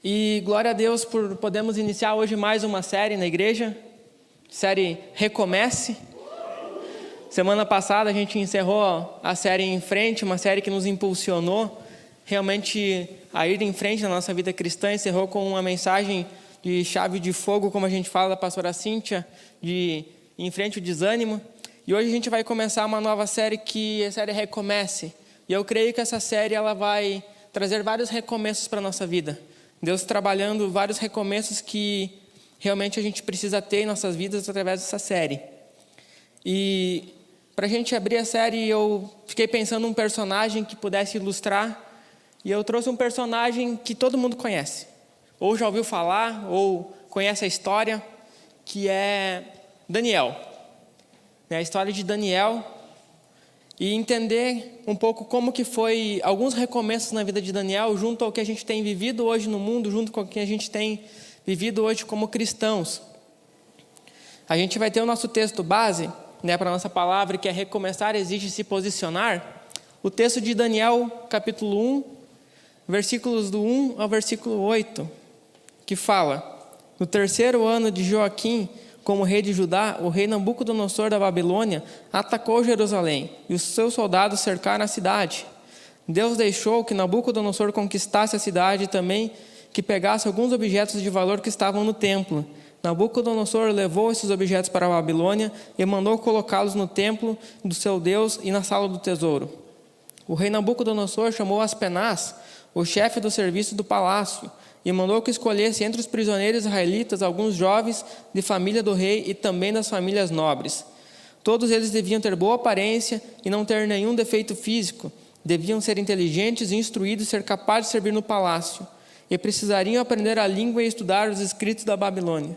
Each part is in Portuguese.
E glória a Deus por podermos iniciar hoje mais uma série na igreja, série Recomece. Semana passada a gente encerrou a série Em Frente, uma série que nos impulsionou realmente a ir em frente na nossa vida cristã. Encerrou com uma mensagem de chave de fogo, como a gente fala da pastora Cíntia, de Em Frente o Desânimo. E hoje a gente vai começar uma nova série que é a série Recomece. E eu creio que essa série ela vai trazer vários recomeços para a nossa vida. Deus trabalhando vários recomeços que realmente a gente precisa ter em nossas vidas através dessa série. E para a gente abrir a série, eu fiquei pensando num personagem que pudesse ilustrar. E eu trouxe um personagem que todo mundo conhece. Ou já ouviu falar, ou conhece a história, que é Daniel. A história de Daniel. E entender um pouco como que foi alguns recomeços na vida de Daniel, junto ao que a gente tem vivido hoje no mundo, junto com o que a gente tem vivido hoje como cristãos. A gente vai ter o nosso texto base, para a nossa palavra, que é recomeçar exige se posicionar. O texto de Daniel, capítulo 1, versículos do 1 ao versículo 8, que fala: no terceiro ano de Joaquim, como rei de Judá, o rei Nabucodonosor da Babilônia atacou Jerusalém e os seus soldados cercaram a cidade. Deus deixou que Nabucodonosor conquistasse a cidade e também que pegasse alguns objetos de valor que estavam no templo. Nabucodonosor levou esses objetos para a Babilônia e mandou colocá-los no templo do seu Deus e na sala do tesouro. O rei Nabucodonosor chamou Aspenaz, o chefe do serviço do palácio, e mandou que escolhesse entre os prisioneiros israelitas alguns jovens de família do rei e também das famílias nobres. Todos eles deviam ter boa aparência e não ter nenhum defeito físico. Deviam ser inteligentes e instruídos e ser capazes de servir no palácio. E precisariam aprender a língua e estudar os escritos da Babilônia.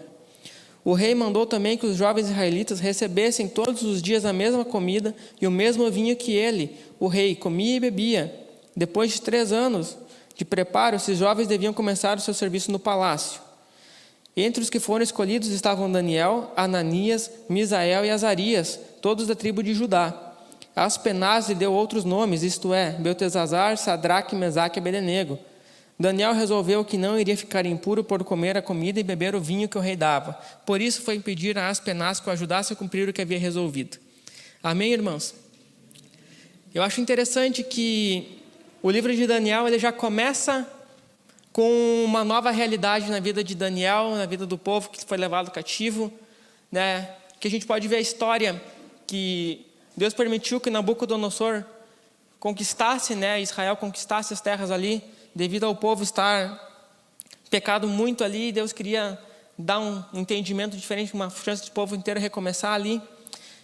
O rei mandou também que os jovens israelitas recebessem todos os dias a mesma comida e o mesmo vinho que ele, o rei, comia e bebia. Depois de 3 anos de preparo, esses jovens deviam começar o seu serviço no palácio. Entre os que foram escolhidos estavam Daniel, Ananias, Misael e Azarias, todos da tribo de Judá. Aspenaz lhe deu outros nomes, isto é, Beltesazar, Sadraque, Mesaque e Abednego. Daniel resolveu que não iria ficar impuro por comer a comida e beber o vinho que o rei dava. Por isso foi pedir a Aspenaz que o ajudasse a cumprir o que havia resolvido. Amém, irmãos? Eu acho interessante que o livro de Daniel ele já começa com uma nova realidade na vida de Daniel, na vida do povo que foi levado cativo, que a gente pode ver a história que Deus permitiu que Nabucodonosor conquistasse, Israel conquistasse as terras ali, devido ao povo estar pecado muito ali. Deus queria dar um entendimento diferente, uma chance do povo inteiro recomeçar ali.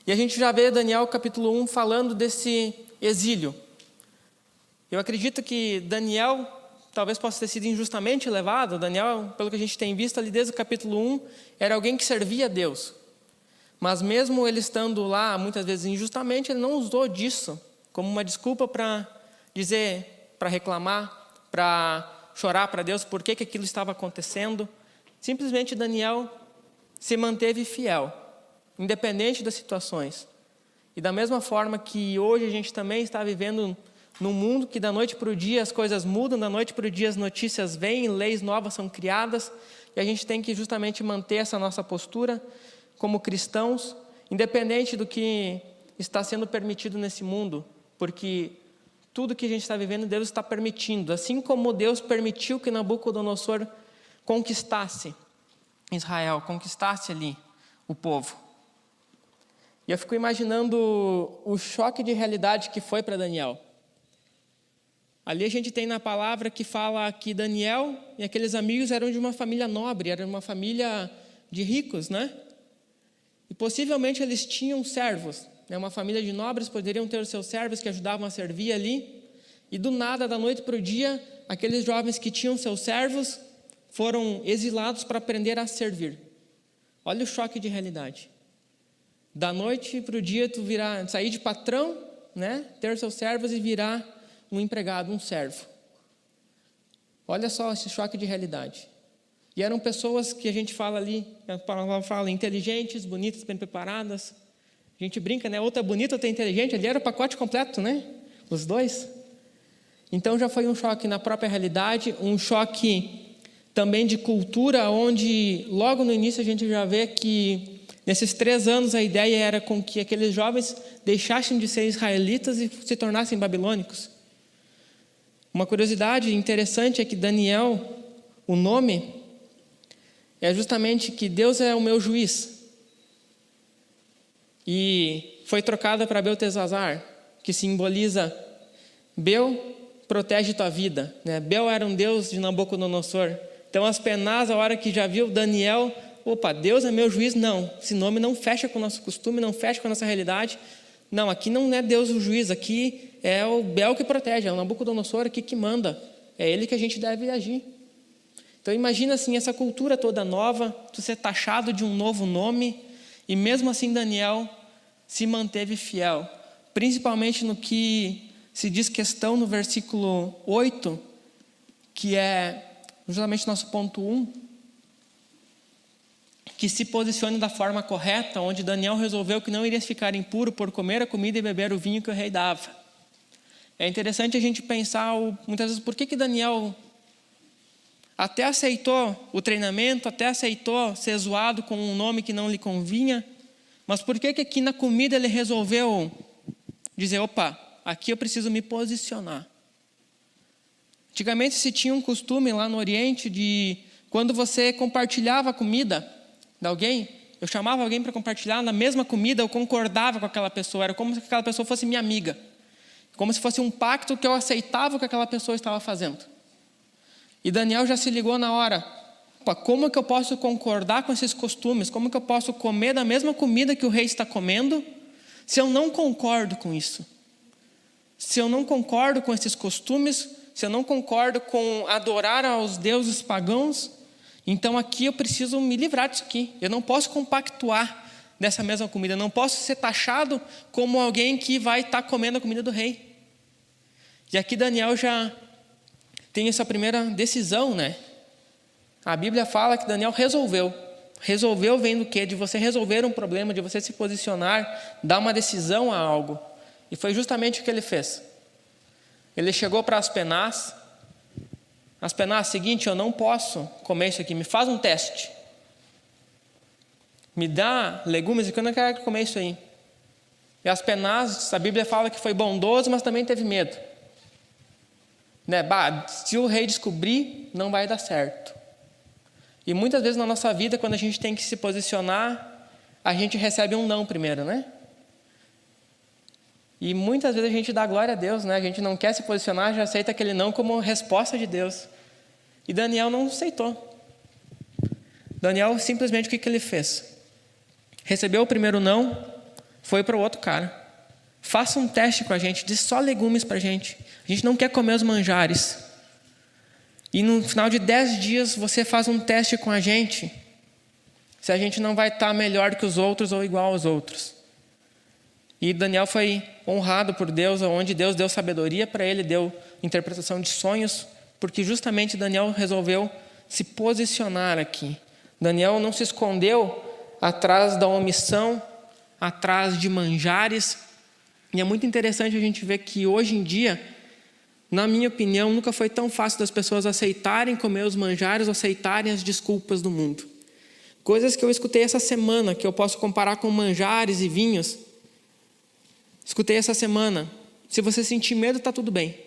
E a gente já vê Daniel capítulo 1 falando desse exílio. Eu acredito que Daniel talvez possa ter sido injustamente levado. Daniel, pelo que a gente tem visto ali desde o capítulo 1, era alguém que servia a Deus. Mas mesmo ele estando lá, muitas vezes injustamente, ele não usou disso como uma desculpa para dizer, para reclamar, para chorar para Deus por que aquilo estava acontecendo. Simplesmente Daniel se manteve fiel, independente das situações. E da mesma forma que hoje a gente também está vivendo num mundo que da noite para o dia as coisas mudam, da noite para o dia as notícias vêm, leis novas são criadas, e a gente tem que justamente manter essa nossa postura como cristãos, independente do que está sendo permitido nesse mundo, porque tudo que a gente está vivendo, Deus está permitindo. Assim como Deus permitiu que Nabucodonosor conquistasse Israel, conquistasse ali o povo. E eu fico imaginando o choque de realidade que foi para Daniel. Ali a gente tem na palavra que fala que Daniel e aqueles amigos eram de uma família nobre, eram uma família de ricos, E possivelmente eles tinham servos. Uma família de nobres poderiam ter os seus servos que ajudavam a servir ali. E do nada, da noite para o dia, aqueles jovens que tinham seus servos foram exilados para aprender a servir. Olha o choque de realidade. Da noite para o dia, tu sair de patrão, ter seus servos e virar um empregado, um servo. Olha só esse choque de realidade. E eram pessoas que a gente fala ali, a palavra fala, inteligentes, bonitas, bem preparadas. A gente brinca, outra bonita, outra inteligente. Ali era o pacote completo, Os dois. Então já foi um choque na própria realidade, um choque também de cultura, onde logo no início a gente já vê que nesses 3 anos a ideia era com que aqueles jovens deixassem de ser israelitas e se tornassem babilônicos. Uma curiosidade interessante é que Daniel, o nome, é justamente que Deus é o meu juiz. E foi trocada para Beltesazar, que simboliza Bel protege tua vida, né? Bel era um deus de Nabucodonosor. Então Aspenaz, a hora que já viu Daniel, opa, Deus é meu juiz? Não, esse nome não fecha com o nosso costume, não fecha com a nossa realidade. Não, aqui não é Deus o juiz, aqui é o Bel que protege, é o Nabucodonosor aqui que manda. É ele que a gente deve agir. Então imagina assim, essa cultura toda nova, tu ser taxado de um novo nome, e mesmo assim Daniel se manteve fiel, principalmente no que se diz questão no versículo 8, que é justamente nosso ponto 1, que se posicione da forma correta, onde Daniel resolveu que não iria ficar impuro por comer a comida e beber o vinho que o rei dava. É interessante a gente pensar, muitas vezes, por que Daniel até aceitou o treinamento, até aceitou ser zoado com um nome que não lhe convinha, mas por que aqui na comida ele resolveu dizer, opa, aqui eu preciso me posicionar. Antigamente se tinha um costume lá no Oriente de, quando você compartilhava a comida de alguém, eu chamava alguém para compartilhar na mesma comida, eu concordava com aquela pessoa, era como se aquela pessoa fosse minha amiga. Como se fosse um pacto que eu aceitava o que aquela pessoa estava fazendo. E Daniel já se ligou na hora, opa, como é que eu posso concordar com esses costumes? Como é que eu posso comer da mesma comida que o rei está comendo, se eu não concordo com isso? Se eu não concordo com esses costumes, se eu não concordo com adorar aos deuses pagãos, então aqui eu preciso me livrar disso aqui. Eu não posso compactuar dessa mesma comida. Eu não posso ser taxado como alguém que vai estar comendo a comida do rei. E aqui Daniel já tem essa primeira decisão, né? A Bíblia fala que Daniel resolveu. Resolveu vem do quê? De você resolver um problema, de você se posicionar, dar uma decisão a algo. E foi justamente o que ele fez. Ele chegou para Aspenaz. Aspenaz, seguinte, eu não posso comer isso aqui, me faz um teste. Me dá legumes e eu não quero comer isso aí. E Aspenaz, a Bíblia fala que foi bondoso, mas também teve medo. Né? Se o rei descobrir, não vai dar certo. E muitas vezes na nossa vida, quando a gente tem que se posicionar, a gente recebe um não primeiro, né? E muitas vezes a gente dá glória a Deus, né? A gente não quer se posicionar, já aceita aquele não como resposta de Deus. E Daniel não aceitou. Daniel, simplesmente, o que ele fez? Recebeu o primeiro não, foi para o outro cara. Faça um teste com a gente, diz só legumes para a gente. A gente não quer comer os manjares. E no final de 10 dias, você faz um teste com a gente, se a gente não vai estar melhor que os outros ou igual aos outros. E Daniel foi honrado por Deus, onde Deus deu sabedoria para ele, deu interpretação de sonhos, porque justamente Daniel resolveu se posicionar aqui. Daniel não se escondeu atrás da omissão, atrás de manjares. E é muito interessante a gente ver que hoje em dia, na minha opinião, nunca foi tão fácil das pessoas aceitarem comer os manjares, aceitarem as desculpas do mundo. Coisas que eu escutei essa semana, que eu posso comparar com manjares e vinhos. Escutei essa semana, se você sentir medo, está tudo bem.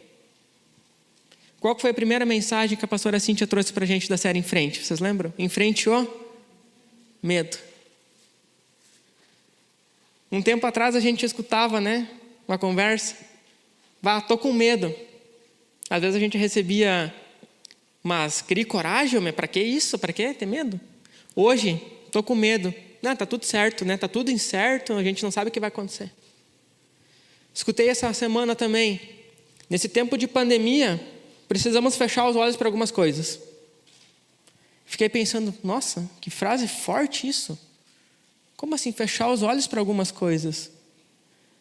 Qual foi a primeira mensagem que a pastora Cíntia trouxe para a gente da série Em Frente? Vocês lembram? Em frente o medo. Um tempo atrás a gente escutava, né, uma conversa. Estou com medo. Às vezes a gente recebia, mas crie coragem, homem, para que isso? Para que ter medo? Hoje, estou com medo. Não, está tudo certo, né? Está tudo incerto, a gente não sabe o que vai acontecer. Escutei essa semana também. Nesse tempo de pandemia, precisamos fechar os olhos para algumas coisas. Fiquei pensando, nossa, que frase forte isso. Como assim fechar os olhos para algumas coisas?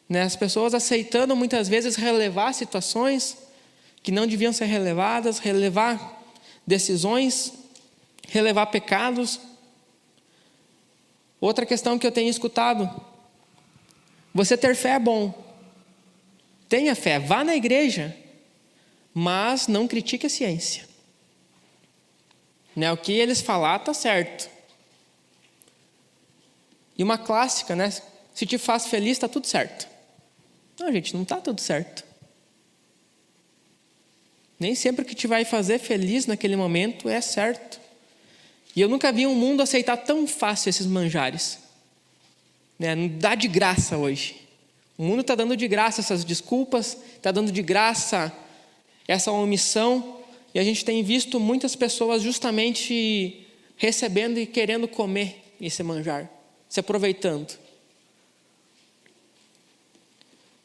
Né? As pessoas aceitando muitas vezes relevar situações que não deviam ser relevadas, relevar decisões, relevar pecados. Outra questão que eu tenho escutado, você ter fé é bom. Tenha fé, vá na igreja, mas não critique a ciência. né? O que eles falar tá certo. E uma clássica, né? Se te faz feliz, tá tudo certo. Não, gente, não tá tudo certo. Nem sempre o que te vai fazer feliz naquele momento é certo. E eu nunca vi um mundo aceitar tão fácil esses manjares, né? Não dá de graça hoje. O mundo está dando de graça essas desculpas, está dando de graça essa omissão, e a gente tem visto muitas pessoas justamente recebendo e querendo comer esse manjar, se aproveitando.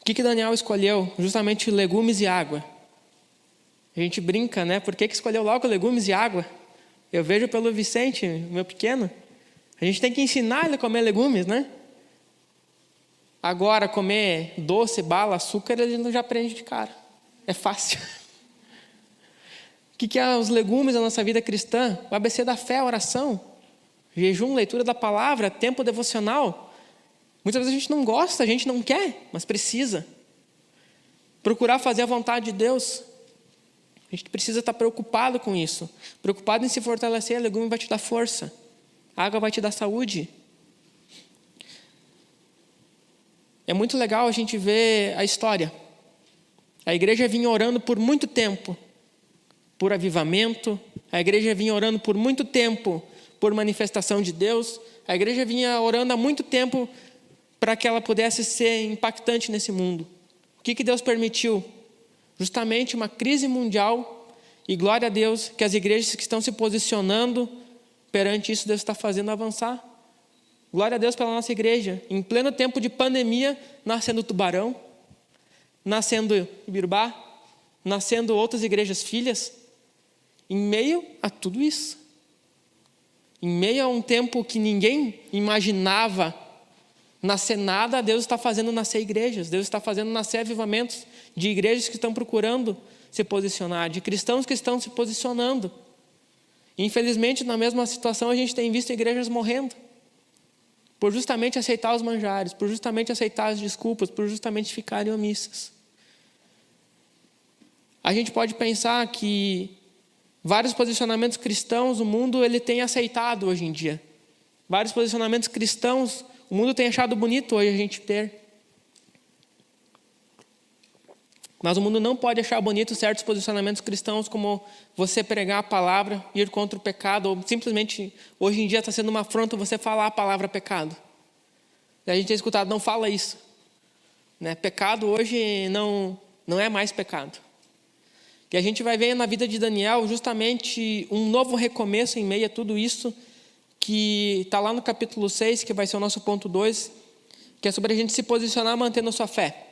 O que Daniel escolheu? Justamente legumes e água. A gente brinca, né? Por que escolheu logo legumes e água? Eu vejo pelo Vicente, meu pequeno. A gente tem que ensinar ele a comer legumes, né? Agora, comer doce, bala, açúcar, ele já aprende de cara. É fácil. O que é os legumes da nossa vida cristã? O ABC da fé, a oração. Jejum, leitura da palavra, tempo devocional. Muitas vezes a gente não gosta, a gente não quer, mas precisa. Procurar fazer a vontade de Deus. A gente precisa estar preocupado com isso. Preocupado em se fortalecer, legume vai te dar força. A água vai te dar saúde. É muito legal a gente ver a história. A igreja vinha orando por muito tempo por avivamento. A igreja vinha orando por muito tempo por manifestação de Deus. A igreja vinha orando há muito tempo para que ela pudesse ser impactante nesse mundo. O que Deus permitiu? Justamente uma crise mundial, e glória a Deus que as igrejas que estão se posicionando perante isso, Deus está fazendo avançar. Glória a Deus pela nossa igreja. Em pleno tempo de pandemia, nascendo Tubarão, nascendo Ibirubá, nascendo outras igrejas filhas, em meio a tudo isso. Em meio a um tempo que ninguém imaginava nascer nada, Deus está fazendo nascer igrejas, Deus está fazendo nascer avivamentos de igrejas que estão procurando se posicionar, de cristãos que estão se posicionando. Infelizmente, na mesma situação, a gente tem visto igrejas morrendo, por justamente aceitar os manjares, por justamente aceitar as desculpas, por justamente ficarem omissas. A gente pode pensar que vários posicionamentos cristãos o mundo ele tem aceitado hoje em dia. Vários posicionamentos cristãos o mundo tem achado bonito hoje a gente ter. Mas o mundo não pode achar bonito certos posicionamentos cristãos, como você pregar a palavra, ir contra o pecado, ou simplesmente, hoje em dia está sendo uma afronta você falar a palavra pecado. E a gente tem escutado, não fala isso. Né? Pecado hoje não é mais pecado. E a gente vai ver na vida de Daniel justamente um novo recomeço em meio a tudo isso, que está lá no capítulo 6, que vai ser o nosso ponto 2, que é sobre a gente se posicionar mantendo a sua fé.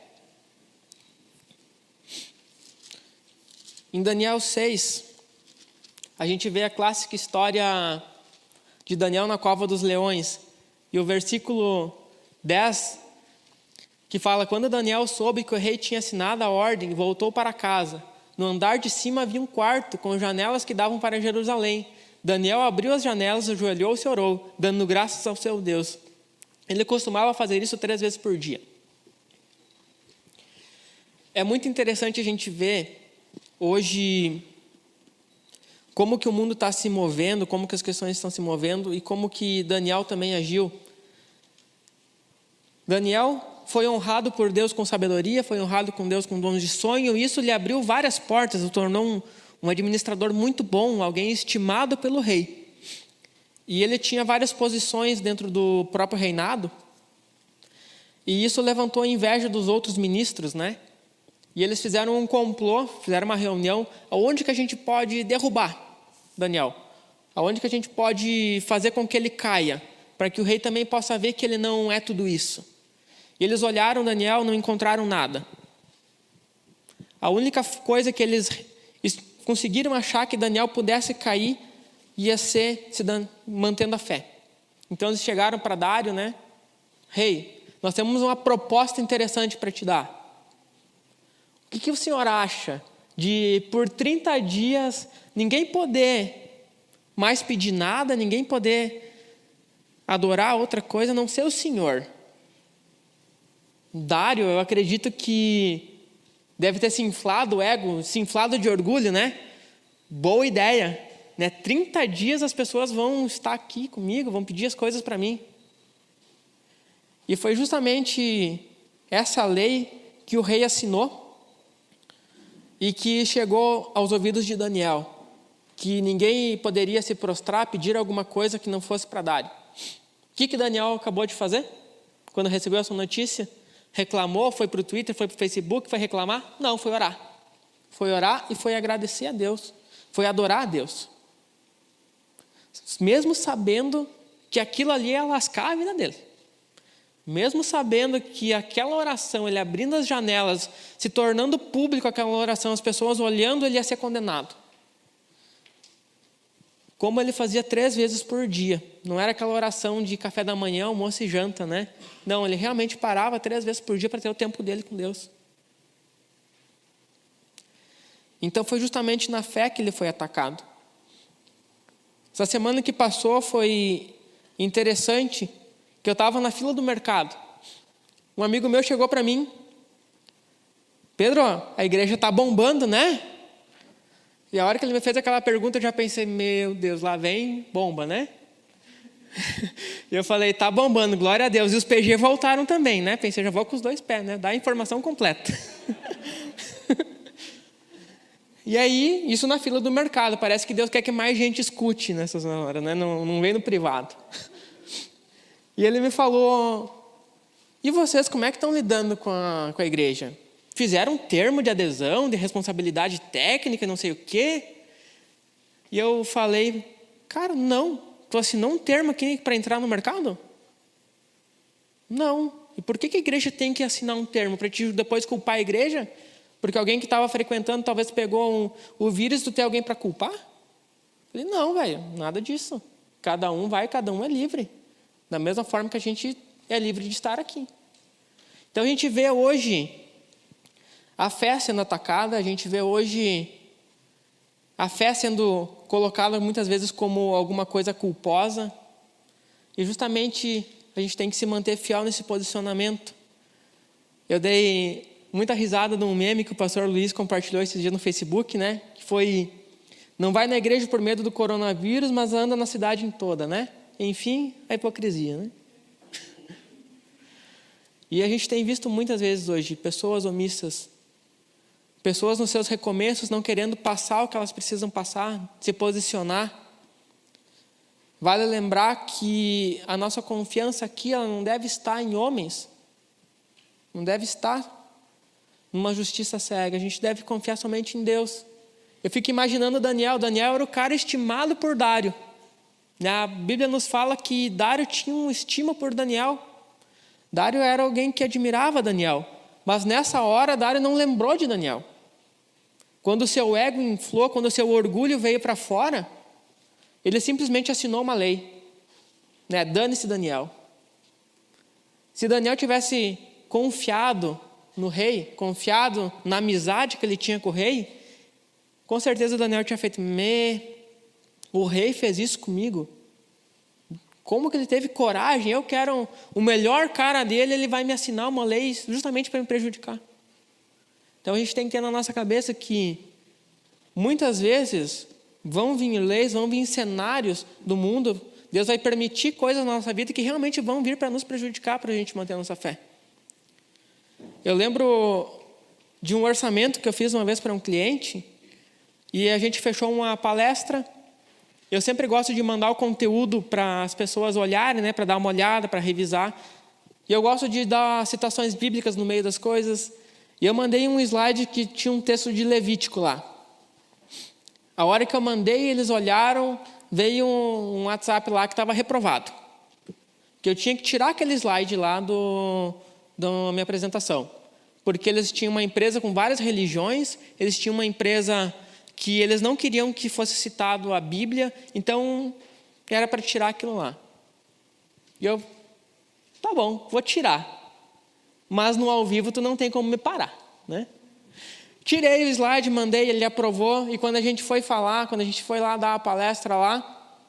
Em Daniel 6, a gente vê a clássica história de Daniel na cova dos leões. E o versículo 10, que fala: quando Daniel soube que o rei tinha assinado a ordem, voltou para casa. No andar de cima havia um quarto com janelas que davam para Jerusalém. Daniel abriu as janelas, ajoelhou-se e orou, dando graças ao seu Deus. Ele costumava fazer isso 3 vezes por dia. É muito interessante a gente ver hoje como que o mundo está se movendo, como que as questões estão se movendo e como que Daniel também agiu. Daniel foi honrado por Deus com sabedoria, foi honrado com Deus com dons de sonho, e isso lhe abriu várias portas, o tornou um administrador muito bom, alguém estimado pelo rei. E ele tinha várias posições dentro do próprio reinado, e isso levantou a inveja dos outros ministros, né? E eles fizeram um complô, fizeram uma reunião, aonde que a gente pode derrubar Daniel? Aonde que a gente pode fazer com que ele caia? Para que o rei também possa ver que ele não é tudo isso. E eles olharam Daniel, não encontraram nada. A única coisa que eles conseguiram achar que Daniel pudesse cair ia ser mantendo a fé. Então eles chegaram para Dário, né? Rei, nós temos uma proposta interessante para te dar. O que o senhor acha de por 30 dias ninguém poder mais pedir nada, ninguém poder adorar outra coisa a não ser o senhor? Dário, eu acredito que deve ter se inflado o ego, se inflado de orgulho, né? Boa ideia. né? 30 dias as pessoas vão estar aqui comigo, vão pedir as coisas para mim. E foi justamente essa lei que o rei assinou e que chegou aos ouvidos de Daniel, que ninguém poderia se prostrar, pedir alguma coisa que não fosse para Dário. O que Daniel acabou de fazer? Quando recebeu essa notícia, reclamou, foi para o Twitter, foi para o Facebook, foi reclamar? Não, foi orar. Foi orar e foi agradecer a Deus, foi adorar a Deus. Mesmo sabendo que aquilo ali ia lascar a vida dele. Mesmo sabendo que aquela oração, ele abrindo as janelas, se tornando público aquela oração, as pessoas olhando, ele ia ser condenado. Como ele fazia 3 vezes por dia. Não era aquela oração de café da manhã, almoço e janta, né? Não, ele realmente parava 3 vezes por dia para ter o tempo dele com Deus. Então foi justamente na fé que ele foi atacado. Essa semana que passou foi interessante, que eu estava na fila do mercado. Um amigo meu chegou para mim: Pedro, a igreja está bombando, né? E a hora que ele me fez aquela pergunta, eu já pensei, meu Deus, lá vem bomba, né? E eu falei, tá bombando, glória a Deus. E os PG voltaram também, né? Pensei, já vou com os 2 pés, né? Dá a informação completa. E aí, isso na fila do mercado. Parece que Deus quer que mais gente escute nessas horas, né? Não vem no privado. E ele me falou, e vocês, como é que estão lidando com a igreja? Fizeram um termo de adesão, de responsabilidade técnica, não sei o quê? E eu falei, cara, não. Tu assinou um termo aqui para entrar no mercado? Não. E por que a igreja tem que assinar um termo? Para te depois culpar a igreja? Porque alguém que estava frequentando talvez pegou o vírus, tu tem alguém para culpar? Eu falei, não, velho, nada disso. Cada um vai, cada um é livre. Da mesma forma que a gente é livre de estar aqui. Então a gente vê hoje a fé sendo atacada, a gente vê hoje a fé sendo colocada muitas vezes como alguma coisa culposa. E justamente a gente tem que se manter fiel nesse posicionamento. Eu dei muita risada num meme que o pastor Luiz compartilhou esses dias no Facebook, né? Que foi, não vai na igreja por medo do coronavírus, mas anda na cidade toda, né? Enfim, a hipocrisia, né? E a gente tem visto muitas vezes hoje pessoas omissas, pessoas nos seus recomeços não querendo passar o que elas precisam passar, se posicionar. Vale lembrar que a nossa confiança aqui, ela não deve estar em homens, não deve estar numa justiça cega, a gente deve confiar somente em Deus. Eu fico imaginando Daniel era o cara estimado por Dário. A Bíblia nos fala que Dário tinha uma estima por Daniel. Dário era alguém que admirava Daniel. Mas nessa hora, Dário não lembrou de Daniel. Quando o seu ego inflou, quando o seu orgulho veio para fora, ele simplesmente assinou uma lei. Dane-se Daniel. Se Daniel tivesse confiado no rei, confiado na amizade que ele tinha com o rei, com certeza Daniel tinha feito, o rei fez isso comigo. Como que ele teve coragem? Eu quero o melhor cara dele, ele vai me assinar uma lei justamente para me prejudicar. Então a gente tem que ter na nossa cabeça que muitas vezes vão vir leis, vão vir cenários do mundo, Deus vai permitir coisas na nossa vida que realmente vão vir para nos prejudicar, para a gente manter a nossa fé. Eu lembro de um orçamento que eu fiz uma vez para um cliente e a gente fechou uma palestra. Eu sempre gosto de mandar o conteúdo para as pessoas olharem, para dar uma olhada, para revisar. E eu gosto de dar citações bíblicas no meio das coisas. E eu mandei um slide que tinha um texto de Levítico lá. A hora que eu mandei, eles olharam, veio um WhatsApp lá que estava reprovado. Que eu tinha que tirar aquele slide lá da minha apresentação. Porque eles tinham uma empresa com várias religiões, eles tinham uma empresa que eles não queriam que fosse citado a Bíblia, então era para tirar aquilo lá. E eu, tá bom, vou tirar. Mas no ao vivo tu não tem como me parar, né? Tirei o slide, mandei, ele aprovou, e quando a gente foi falar, quando a gente foi lá dar a palestra lá,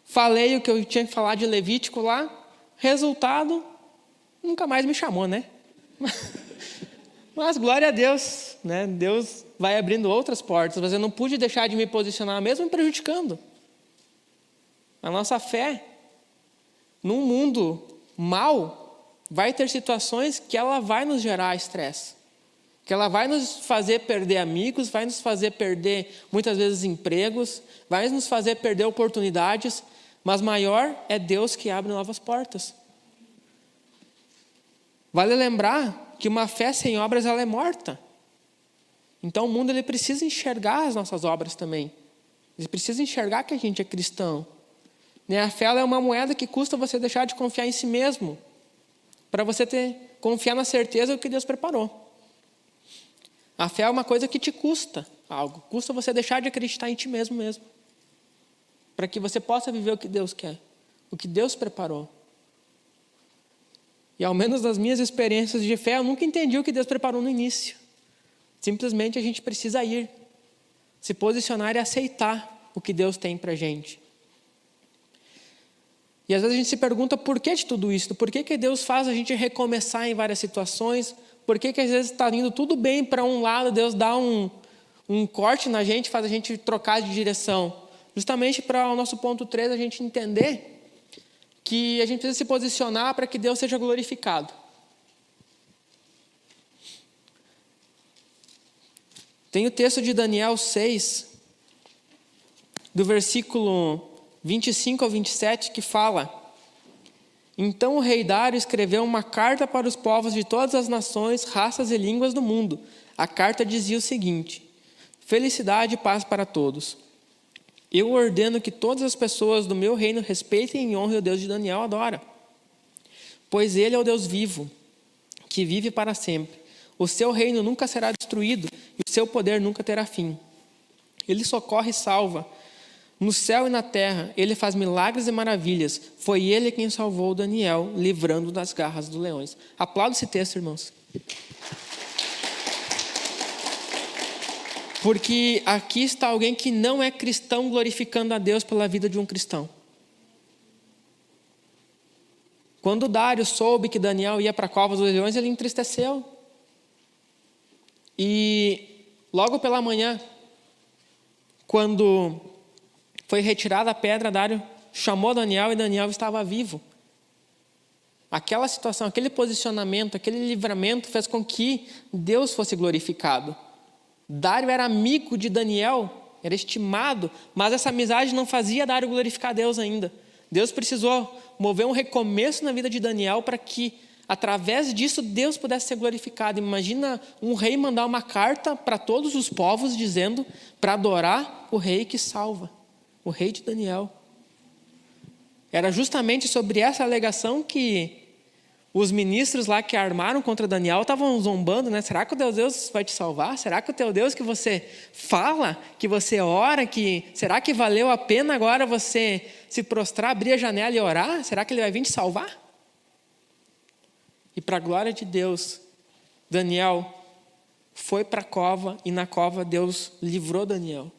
falei o que eu tinha que falar de Levítico lá, resultado, nunca mais me chamou, né? Mas glória a Deus, né? Deus vai abrindo outras portas, mas eu não pude deixar de me posicionar, mesmo me prejudicando. A nossa fé, num mundo mau, vai ter situações que ela vai nos gerar estresse. Que ela vai nos fazer perder amigos, vai nos fazer perder, muitas vezes, empregos, vai nos fazer perder oportunidades, mas maior é Deus que abre novas portas. Vale lembrar que uma fé sem obras, ela é morta. Então o mundo ele precisa enxergar as nossas obras também. Ele precisa enxergar que a gente é cristão. A fé ela é uma moeda que custa você deixar de confiar em si mesmo, para você confiar na certeza do que Deus preparou. A fé é uma coisa que te custa algo. Custa você deixar de acreditar em ti mesmo. Para que você possa viver o que Deus quer. O que Deus preparou. E ao menos das minhas experiências de fé, eu nunca entendi o que Deus preparou no início. Simplesmente a gente precisa ir. Se posicionar e aceitar o que Deus tem para a gente. E às vezes a gente se pergunta por que de tudo isso? Por que Deus faz a gente recomeçar em várias situações? Por que às vezes está indo tudo bem para um lado, Deus dá um corte na gente, faz a gente trocar de direção? Justamente para o nosso ponto 3, a gente entender que a gente precisa se posicionar para que Deus seja glorificado. Tem o texto de Daniel 6, do versículo 25 ao 27, que fala: Então o rei Dário escreveu uma carta para os povos de todas as nações, raças e línguas do mundo. A carta dizia o seguinte: Felicidade e paz para todos. Eu ordeno que todas as pessoas do meu reino respeitem e honrem o Deus de Daniel adora. Pois ele é o Deus vivo, que vive para sempre. O seu reino nunca será destruído e o seu poder nunca terá fim. Ele socorre e salva. No céu e na terra, ele faz milagres e maravilhas. Foi ele quem salvou Daniel, livrando das garras dos leões. Aplauda esse texto, irmãos. Porque aqui está alguém que não é cristão glorificando a Deus pela vida de um cristão. Quando Dário soube que Daniel ia para a cova dos leões, ele entristeceu. E logo pela manhã, quando foi retirada a pedra, Dário chamou Daniel e Daniel estava vivo. Aquela situação, aquele posicionamento, aquele livramento fez com que Deus fosse glorificado. Dário era amigo de Daniel, era estimado, mas essa amizade não fazia Dário glorificar Deus ainda. Deus precisou mover um recomeço na vida de Daniel para que, através disso, Deus pudesse ser glorificado. Imagina um rei mandar uma carta para todos os povos dizendo para adorar o rei que salva. O rei de Daniel. Era justamente sobre essa alegação que os ministros lá que armaram contra Daniel estavam zombando, né? Será que o teu Deus vai te salvar? Será que o teu Deus que você fala, que você ora, será que valeu a pena agora você se prostrar, abrir a janela e orar? Será que ele vai vir te salvar? E para a glória de Deus, Daniel foi para a cova e na cova Deus livrou Daniel.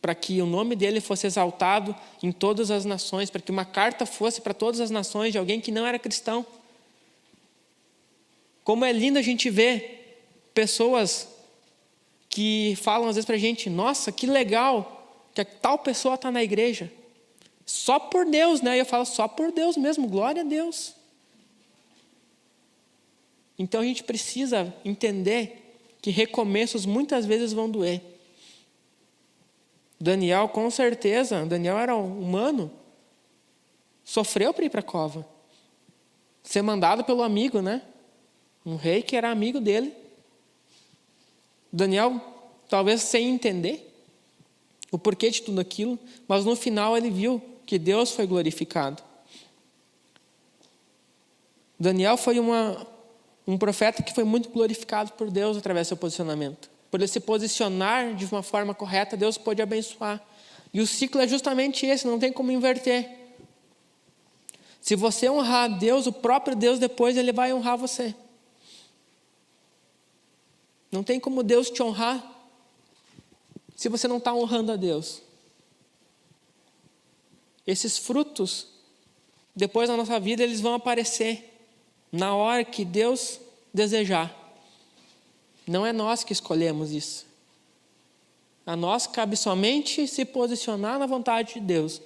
Para que o nome dele fosse exaltado em todas as nações, para que uma carta fosse para todas as nações de alguém que não era cristão. Como é lindo a gente ver pessoas que falam às vezes para a gente: nossa, que legal que a tal pessoa está na igreja. Só por Deus, né? E eu falo, só por Deus mesmo, glória a Deus. Então a gente precisa entender que recomeços muitas vezes vão doer. Daniel, com certeza, Daniel era humano, sofreu para ir para a cova. Ser mandado pelo amigo, né? Um rei que era amigo dele. Daniel, talvez sem entender o porquê de tudo aquilo, mas no final ele viu que Deus foi glorificado. Daniel foi um profeta que foi muito glorificado por Deus através do seu posicionamento. Por ele se posicionar de uma forma correta, Deus pôde abençoar. E o ciclo é justamente esse, não tem como inverter. Se você honrar a Deus, o próprio Deus depois ele vai honrar você. Não tem como Deus te honrar se você não está honrando a Deus. Esses frutos, depois na nossa vida, eles vão aparecer na hora que Deus desejar. Não é nós que escolhemos isso. A nós cabe somente se posicionar na vontade de Deus.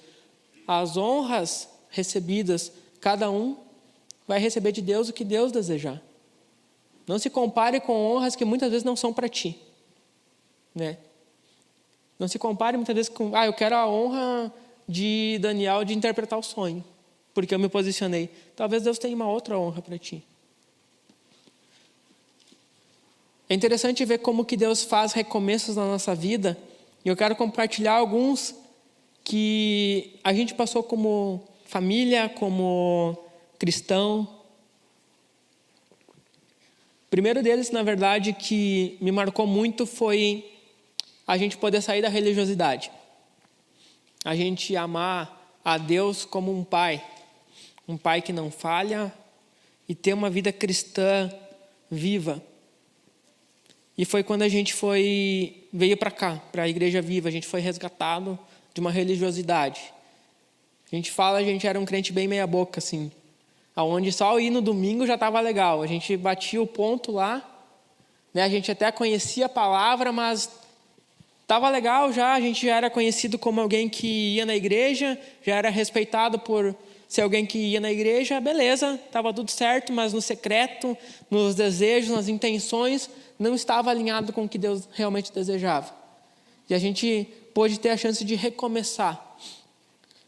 as honras recebidas, cada um vai receber de Deus o que Deus desejar. Não se compare com honras que muitas vezes não são para ti, né? Não se compare muitas vezes com, eu quero a honra de Daniel de interpretar o sonho, porque eu me posicionei. Talvez Deus tenha uma outra honra para ti. É interessante ver como que Deus faz recomeços na nossa vida, e eu quero compartilhar alguns que a gente passou como família, como cristão. O primeiro deles, na verdade, que me marcou muito foi a gente poder sair da religiosidade. A gente amar a Deus como um pai que não falha, e ter uma vida cristã viva. E foi quando a gente veio para cá, para a Igreja Viva, a gente foi resgatado de uma religiosidade. A gente era um crente bem meia boca, assim, onde só ir no domingo já estava legal. A gente batia o ponto lá, né? A gente até conhecia a palavra, mas estava legal já. A gente já era conhecido como alguém que ia na igreja, já era respeitado por ser alguém que ia na igreja, beleza, estava tudo certo, mas no secreto, nos desejos, nas intenções, não estava alinhado com o que Deus realmente desejava. E a gente pôde ter a chance de recomeçar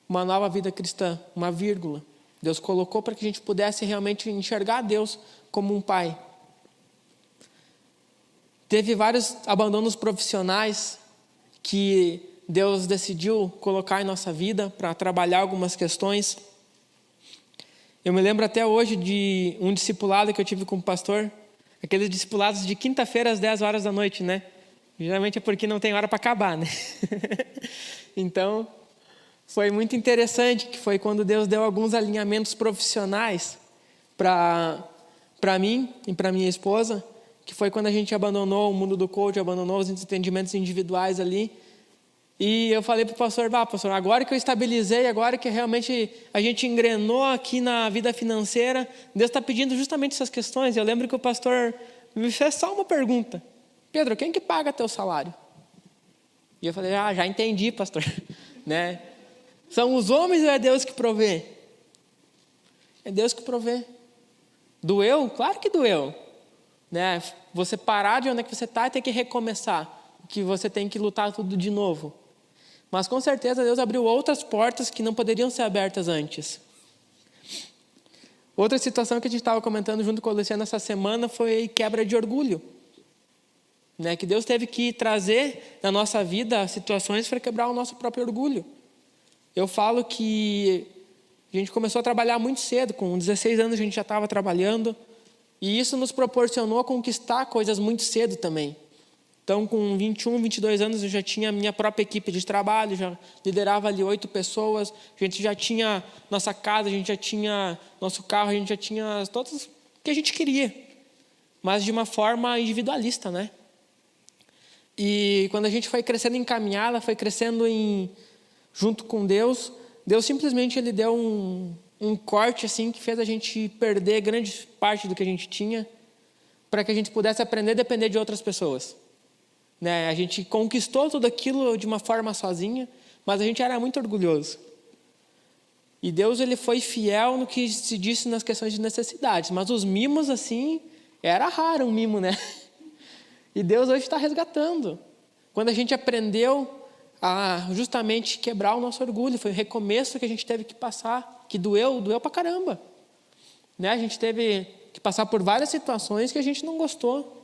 uma nova vida cristã, uma vírgula. Deus colocou para que a gente pudesse realmente enxergar Deus como um pai. Teve vários abandonos profissionais que Deus decidiu colocar em nossa vida para trabalhar algumas questões. Eu me lembro até hoje de um discipulado que eu tive com o pastor, aqueles discipulados de quinta-feira às 10 horas da noite, né? Geralmente é porque não tem hora para acabar, né? Então, foi muito interessante, que foi quando Deus deu alguns alinhamentos profissionais para mim e para minha esposa, que foi quando a gente abandonou o mundo do coach, abandonou os entendimentos individuais ali. E eu falei para o pastor, pastor, agora que eu estabilizei, agora que realmente a gente engrenou aqui na vida financeira, Deus está pedindo justamente essas questões. Eu lembro que o pastor me fez só uma pergunta: Pedro, quem que paga teu salário? E eu falei, já entendi, pastor. Né? São os homens ou é Deus que provê? É Deus que provê. Doeu? Claro que doeu. Né? Você parar de onde é que você está e ter que recomeçar, que você tem que lutar tudo de novo. Mas com certeza Deus abriu outras portas que não poderiam ser abertas antes. Outra situação que a gente estava comentando junto com o Luciano essa semana foi quebra de orgulho. Né? Que Deus teve que trazer na nossa vida situações para quebrar o nosso próprio orgulho. Eu falo que a gente começou a trabalhar muito cedo, com 16 anos a gente já estava trabalhando, e isso nos proporcionou conquistar coisas muito cedo também. Então, com 21, 22 anos, eu já tinha a minha própria equipe de trabalho, já liderava ali 8 pessoas, a gente já tinha nossa casa, a gente já tinha nosso carro, a gente já tinha todos o que a gente queria, mas de uma forma individualista, né? E quando a gente foi crescendo em caminhada, foi crescendo junto com Deus, Deus simplesmente ele deu um corte assim, que fez a gente perder grande parte do que a gente tinha, para que a gente pudesse aprender a depender de outras pessoas. Né? A gente conquistou tudo aquilo de uma forma sozinha, mas a gente era muito orgulhoso. E Deus ele foi fiel no que se disse nas questões de necessidades, mas os mimos assim, era raro um mimo, né? E Deus hoje está resgatando. Quando a gente aprendeu a justamente quebrar o nosso orgulho, foi o recomeço que a gente teve que passar, que doeu pra caramba. Né? A gente teve que passar por várias situações que a gente não gostou.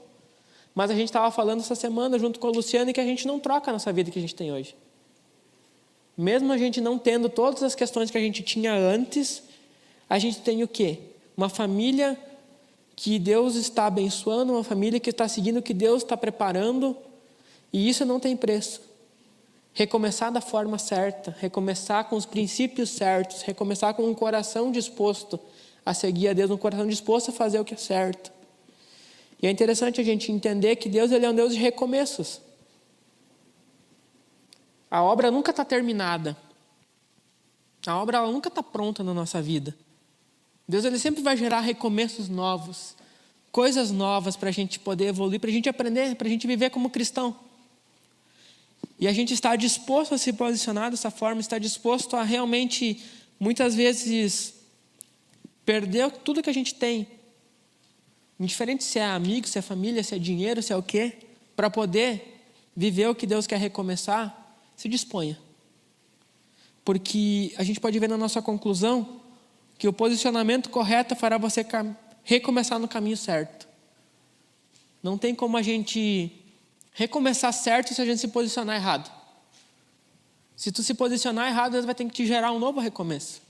Mas a gente estava falando essa semana junto com o Luciano que a gente não troca a nossa vida que a gente tem hoje. Mesmo a gente não tendo todas as questões que a gente tinha antes, a gente tem o quê? Uma família que Deus está abençoando, uma família que está seguindo o que Deus está preparando, e isso não tem preço. Recomeçar da forma certa, recomeçar com os princípios certos, recomeçar com um coração disposto a seguir a Deus, um coração disposto a fazer o que é certo. E é interessante a gente entender que Deus ele é um Deus de recomeços. A obra nunca está terminada. A obra ela nunca está pronta na nossa vida. Deus ele sempre vai gerar recomeços novos, coisas novas para a gente poder evoluir, para a gente aprender, para a gente viver como cristão. E a gente está disposto a se posicionar dessa forma, está disposto a realmente, muitas vezes, perder tudo que a gente tem, indiferente se é amigo, se é família, se é dinheiro, se é o quê, para poder viver o que Deus quer recomeçar, se disponha. Porque a gente pode ver na nossa conclusão que o posicionamento correto fará você recomeçar no caminho certo. Não tem como a gente recomeçar certo se a gente se posicionar errado. Se tu se posicionar errado, Deus vai ter que te gerar um novo recomeço.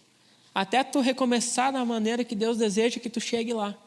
Até tu recomeçar da maneira que Deus deseja que tu chegue lá.